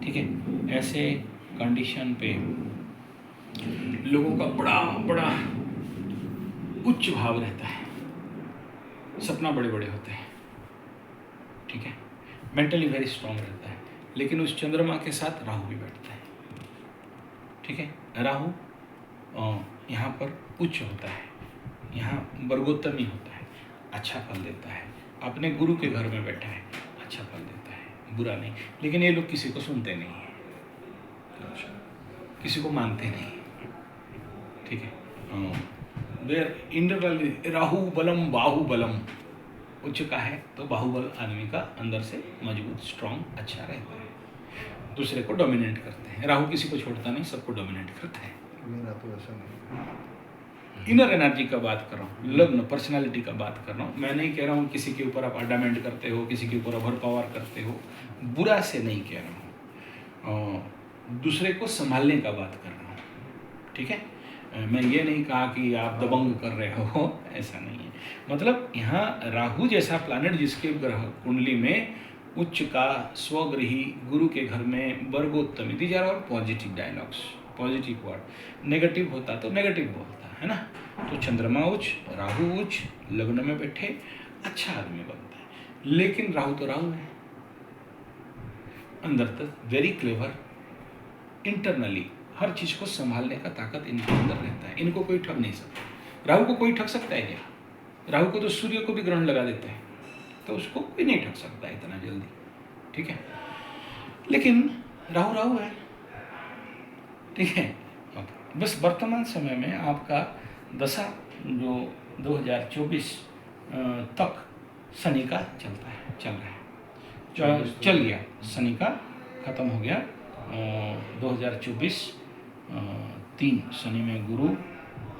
ठीक है। ऐसे कंडीशन पे लोगों का बड़ा बड़ा उच्च भाव रहता है, सपना बड़े बड़े होते हैं, ठीक है, मेंटली वेरी स्ट्रांग रहता है। लेकिन उस चंद्रमा के साथ राहु भी बैठता है, ठीक है। राहु यहाँ पर उच्च होता है, यहाँ वर्गोत्तमी होता है, अच्छा फल देता है। अपने गुरु के घर में बैठा है, अच्छा फल देता है, बुरा नहीं। लेकिन ये लोग किसी को सुनते नहीं हैं, किसी को मानते नहीं, ठीक है। देर इंटरनली राहु बलम बाहुबलम, उच्च का है तो बाहुबल आदमी का अंदर से मजबूत स्ट्रांग अच्छा रहता है, दूसरे को डोमिनेट करते हैं। राहु किसी को छोड़ता नहीं, सबको डोमिनेट करता है। तो ऐसा नहीं, इनर एनर्जी का बात कर रहा हूँ, लग्न पर्सनालिटी का बात कर रहा हूँ। मैं नहीं कह रहा हूँ किसी के ऊपर आप अडामेंट करते हो, किसी के ऊपर ओवर पावर करते हो, बुरा से नहीं कह रहा हूँ, दूसरे को संभालने का बात कर रहा हूँ, ठीक है। मैं ये नहीं कहा कि आप दबंग कर रहे हो, ऐसा नहीं है। मतलब यहाँ राहु जैसा प्लैनेट जिसके ग्रह कुंडली में उच्च का, स्वगृही, गुरु के घर में, वर्गोत्तमी, these are all positive dialogues, positive word. Negative होता तो नेगेटिव बोलता है ना। तो चंद्रमा उच्च, राहु उच्च, लग्न में बैठे अच्छा आदमी बनता है। लेकिन राहु तो राहु है, अंदर तक वेरी क्लेवर, इंटरनली हर चीज को संभालने का ताकत इनके अंदर रहता है। इनको कोई ठग नहीं सकता। राहु को कोई ठग सकता है क्या? राहु को तो सूर्य को भी ग्रहण लगा देते हैं, तो उसको कोई नहीं ठग सकता इतना जल्दी, ठीक है। लेकिन राहु राहु है, ठीक है। बस वर्तमान समय में आपका दशा जो 2024 तक शनि का चलता है, चल रहा है, चल गया, शनि का खत्म हो गया। 2024 3 शनि में गुरु,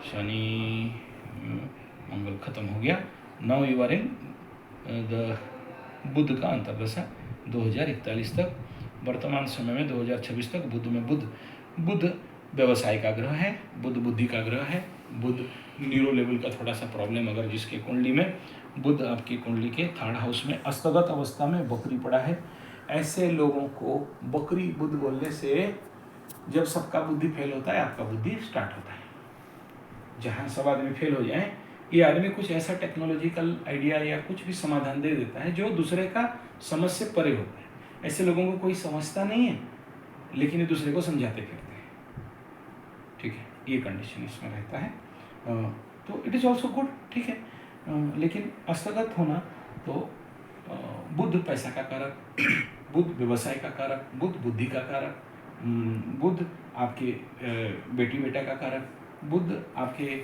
शनि मंगल खत्म हो गया। Now you are in the बुध का अंतर्दशा 2041 तक। वर्तमान समय में 2026 तक बुध में बुध व्यवसाय का ग्रह है, बुध बुद्धि का ग्रह है। बुध न्यूरो लेवल का थोड़ा सा प्रॉब्लम, अगर जिसके कुंडली में बुध आपकी कुंडली के 3rd हाउस में अस्तगत अवस्था में बकरी पड़ा है, ऐसे लोगों को बकरी बुध बोलने से जब सबका बुद्धि फेल होता है, आपका बुद्धि स्टार्ट होता है। जहाँ सब आदमी फेल हो जाए, ये आदमी कुछ ऐसा टेक्नोलॉजिकल आइडिया या कुछ भी समाधान दे देता है जो दूसरे का समझ से परे होता है। ऐसे लोगों को कोई समझता नहीं है, लेकिन ये दूसरे को समझाते फिरते हैं, ठीक है। ये कंडीशन इसमें रहता है। तो इट इज़ ऑल्सो गुड, ठीक है। लेकिन अस्तगत होना तो बुध पैसा का कारक, बुध व्यवसाय का कारक, बुध बुद्धि का कारक, बुध आपके बेटी बेटा का कारक, बुध आपके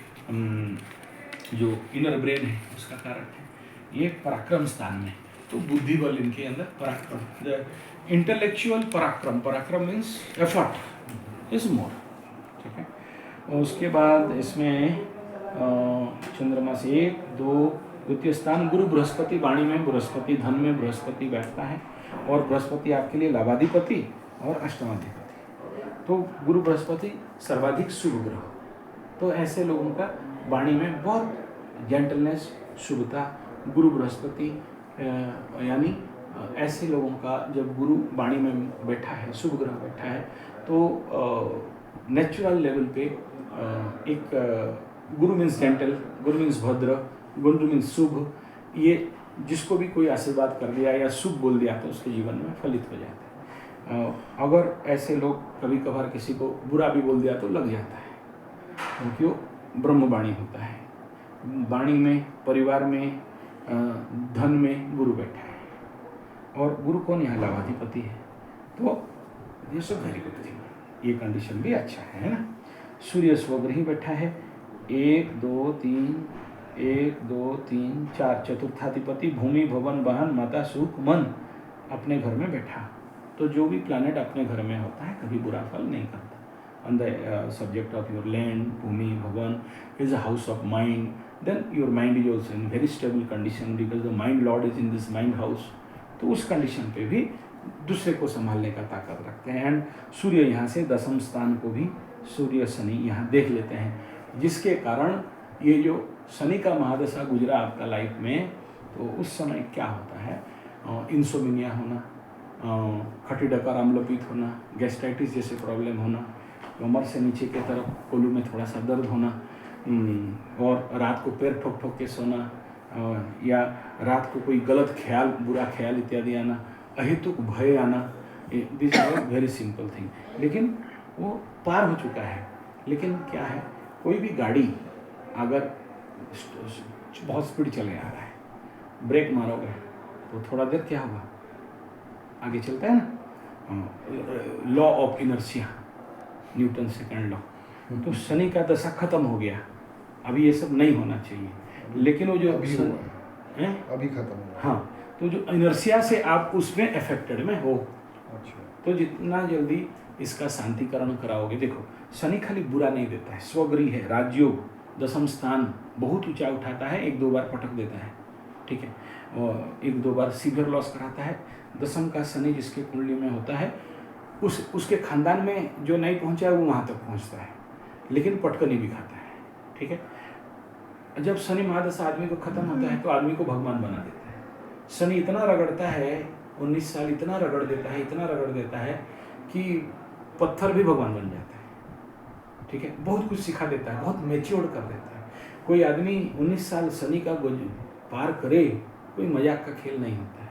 जो इनर ब्रेन है उसका कारक है। ये पराक्रम स्थान में, तो बुद्धि बल इनके अंदर पराक्रम, द इंटेलेक्चुअल पराक्रम मीन्स एफर्ट इज मोर, ठीक है। और उसके बाद इसमें चंद्रमा से 1 2 द्वितीय स्थान गुरु बृहस्पति, वाणी में बृहस्पति, धन में बृहस्पति बैठता है, और बृहस्पति आपके लिए लाभाधिपति और अष्टमाधिपति। तो गुरु बृहस्पति सर्वाधिक शुभ ग्रह, तो ऐसे लोगों का वाणी में बहुत जेंटलनेस, शुभता। गुरु बृहस्पति यानी ऐसे लोगों का जब गुरु वाणी में बैठा है, शुभ ग्रह बैठा है, तो नेचुरल लेवल पे एक गुरु मीन्स जेंटल, गुरु मीन्स भद्र, गुरु मीन्स शुभ। ये जिसको भी कोई आशीर्वाद कर दिया या शुभ बोल दिया तो उसके जीवन में फलित हो जाता है। अगर ऐसे लोग कभी कभार किसी को बुरा भी बोल दिया तो लग जाता है, क्योंकि वो ब्रह्मवाणी होता है। वाणी में, परिवार में, धन में गुरु बैठा है, और गुरु कौन यहाँ लाभाधिपति है, तो ये सब वेरी गुड थिंग। ये कंडीशन भी अच्छा है ना। सूर्य स्वगृही बैठा है, 1 2 3 1 2 3 4 चतुर्थाधिपति, भूमि भवन वाहन माता सुख मन, अपने घर में बैठा। तो जो भी प्लैनेट अपने घर में होता है कभी बुरा फल नहीं करता। On the subject of your land, bhumi, bhavan is a house of mind. Then your mind is also in very stable condition because the mind lord is in this mind house. तो उस condition पे भी दूसरे को संभालने का ताकत रखते हैं। एंड सूर्य यहाँ से 10वें स्थान को भी सूर्य शनि यहाँ देख लेते हैं, जिसके कारण ये जो शनि का महादशा गुजरा आपका लाइफ में, तो उस समय क्या होता है, इंसोमिनिया होना, खट्टी डकार अम्लपीत होना, गैस्ट्राइटिस जैसे प्रॉब्लम होना, कमर से नीचे की तरफ कोलू में थोड़ा सा दर्द होना, और रात को पैर ठोक ठोक के सोना, या रात को कोई गलत ख्याल, बुरा ख्याल इत्यादि आना, अहेतुक भय आना, this are very simple thing. लेकिन वो पार हो चुका है। लेकिन क्या है, कोई भी गाड़ी अगर बहुत स्पीड चले आ रहा है, ब्रेक मारोगे तो थोड़ा देर क्या होगा, आगे चलता है ना, law of inertia, Newton second law. तो शनि का दशा खत्म हो गया, अभी ये सब नहीं होना चाहिए। लेकिन वो जो अभी हुआ है, हैं, अभी खत्म हुआ। हाँ, तो जो इनर्शिया से आप उसमें अफेक्टेड में हो, अच्छा, तो जितना जल्दी इसका शांतिकरण कराओगे। देखो, शनि खाली बुरा नहीं देता है, स्वगृह है, राजयोग, दशम स्थान बहुत ऊंचा उठाता है, एक दो बार पटक देता है, ठीक है, और एक दो बार सीवियर लॉस कराता है। दशम का शनि जिसके कुंडली में होता है, उसके खानदान में जो नहीं पहुंचा है वो वहाँ तक पहुंचता है, लेकिन पटकनी भी खाता है, ठीक है। जब शनि महादशा आदमी को खत्म होता है तो आदमी को भगवान बना देता है। शनि इतना रगड़ता है, 19 साल इतना रगड़ देता है, इतना रगड़ देता है कि पत्थर भी भगवान बन जाता है, ठीक है। बहुत कुछ सिखा देता है, बहुत मैच्योर कर देता है। कोई आदमी 19 साल शनि का पार करे, कोई मजाक का खेल नहीं होता है।